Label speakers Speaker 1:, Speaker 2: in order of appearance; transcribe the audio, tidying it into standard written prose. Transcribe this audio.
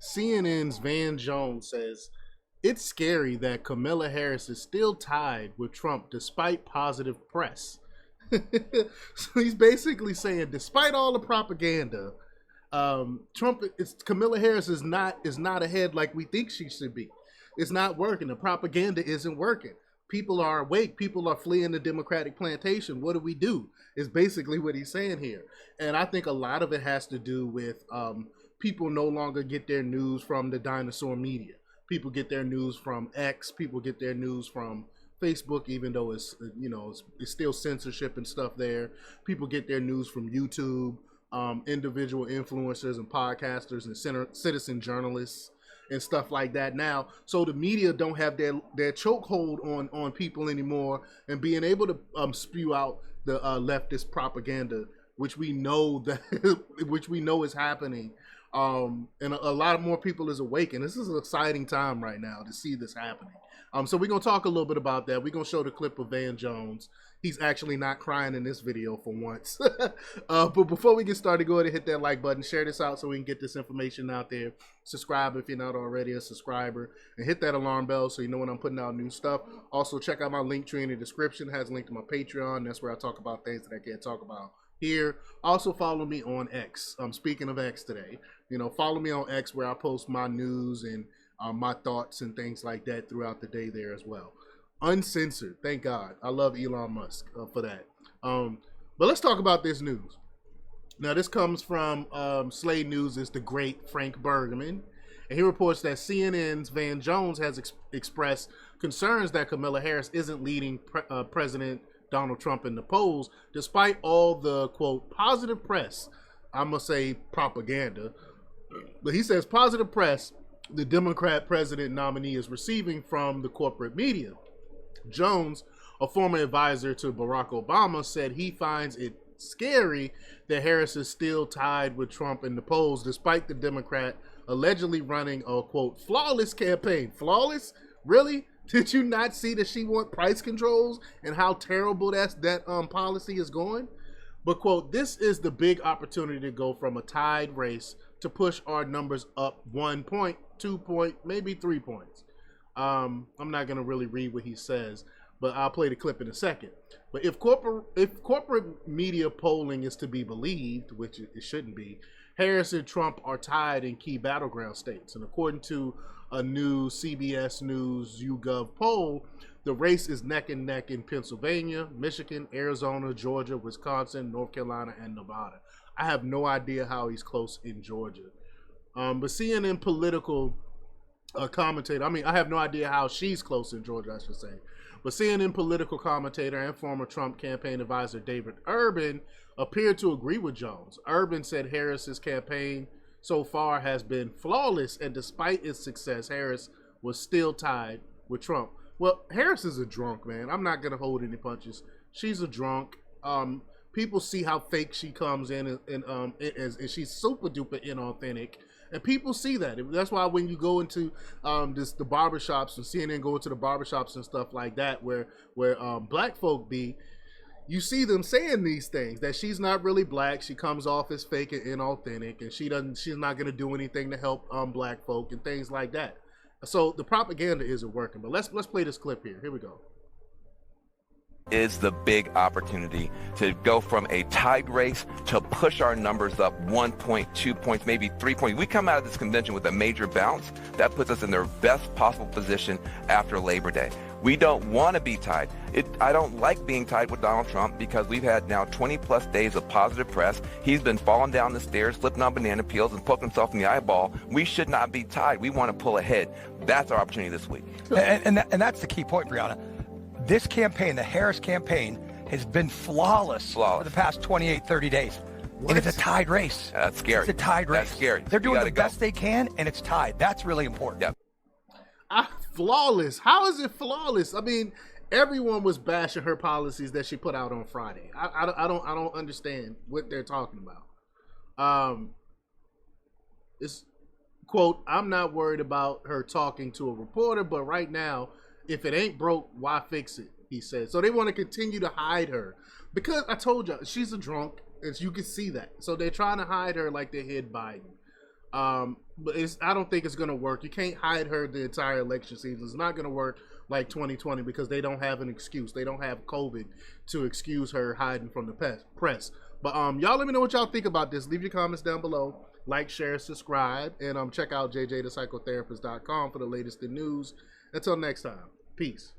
Speaker 1: CNN's Van Jones says it's scary that Kamala Harris is still tied with Trump despite positive press. So he's basically saying, despite all the propaganda, Kamala Harris is not ahead like we think she should be. It's not working. The propaganda isn't working. People are awake. People are fleeing the Democratic plantation. What do we do? Is basically what he's saying here. And I think a lot of it has to do with people no longer get their news from the dinosaur media. People get their news from X. People get their news from Facebook, even though it's still censorship and stuff there. People get their news from YouTube, individual influencers and podcasters and citizen journalists and stuff like that now. So the media don't have their chokehold on people anymore, and being able to spew out the leftist propaganda, which we know is happening. And a lot more people is awake, and this is an exciting time right now to see this happening. So we're going to talk a little bit about that. We're going to show the clip of Van Jones. He's actually not crying in this video for once. But before we get started, go ahead and hit that like button. Share this out so we can get this information out there. Subscribe if you're not already a subscriber. And hit that alarm bell so you know when I'm putting out new stuff. Also, check out my link tree in the description. It has a link to my Patreon. That's where I talk about things that I can't talk about here. Also, follow me on X. Speaking of X today, follow me on X where I post my news and my thoughts and things like that throughout the day there as well. Uncensored, thank God. I love Elon Musk for that. But let's talk about this news. Now, this comes from Slate News' The Great Frank Bergman, and he reports that CNN's Van Jones has expressed concerns that Kamala Harris isn't leading President Donald Trump in the polls, despite all the, quote, positive press, I'm going to say propaganda, but he says positive press the Democrat president nominee is receiving from the corporate media. Jones, a former advisor to Barack Obama, said he finds it scary that Harris is still tied with Trump in the polls, despite the Democrat allegedly running a, quote, flawless campaign. Flawless? Really? Did you not see that she want price controls and how terrible that policy is going? But, quote, this is the big opportunity to go from a tied race to push our numbers up 1 point, 2 point, maybe 3 points. I'm not going to really read what he says, but I'll play the clip in a second. But if corporate media polling is to be believed, which it shouldn't be, Harris and Trump are tied in key battleground states. And according to a new CBS News YouGov poll, the race is neck and neck in Pennsylvania, Michigan, Arizona, Georgia, Wisconsin, North Carolina, and Nevada. I have no idea how he's close in Georgia. But CNN political commentator, I have no idea how she's close in Georgia, I should say. But CNN political commentator and former Trump campaign advisor David Urban appeared to agree with Jones. Urban said Harris's campaign so far has been flawless, and despite its success, Harris was still tied with Trump. Well, Harris is a drunk, man. I'm not going to hold any punches. She's a drunk. People see how fake she comes in, and she's super duper inauthentic. And people see that. That's why when you go into the barbershops, and CNN go into the barbershops and stuff like that, where black folk be, you see them saying these things, that she's not really black. She comes off as fake and inauthentic, and she's not going to do anything to help black folk and things like that. So the propaganda isn't working. But let's play this clip here. Here we go.
Speaker 2: Is the big opportunity to go from a tied race to push our numbers up 1 point, 2 points, maybe 3 points. We come out of this convention with a major bounce. That puts us in the best possible position after Labor Day. We don't want to be tied. I don't like being tied with Donald Trump because we've had now 20 plus days of positive press. He's been falling down the stairs, flipping on banana peels and poking himself in the eyeball. We should not be tied. We want to pull ahead. That's our opportunity this week.
Speaker 3: And that's the key point, Brianna. This campaign, the Harris campaign, has been flawless for the past 28, 30 days. What? And it's a tied race.
Speaker 2: That's scary.
Speaker 3: It's a tied race.
Speaker 2: That's scary.
Speaker 3: They're doing the best they can, and it's tied. That's really important.
Speaker 2: Yep.
Speaker 1: Flawless. How is it flawless? Everyone was bashing her policies that she put out on Friday. I don't understand what they're talking about. It's, quote, I'm not worried about her talking to a reporter, but right now, if it ain't broke, why fix it? He said. So they want to continue to hide her because I told you she's a drunk, and you can see that. So they're trying to hide her like they hid Biden. But I don't think it's going to work. You can't hide her the entire election season. It's not going to work like 2020 because they don't have an excuse. They don't have COVID to excuse her hiding from the press. But y'all let me know what y'all think about this. Leave your comments down below. Like, share, subscribe, and check out jjthepsychotherapist.com for the latest in news. Until next time, peace.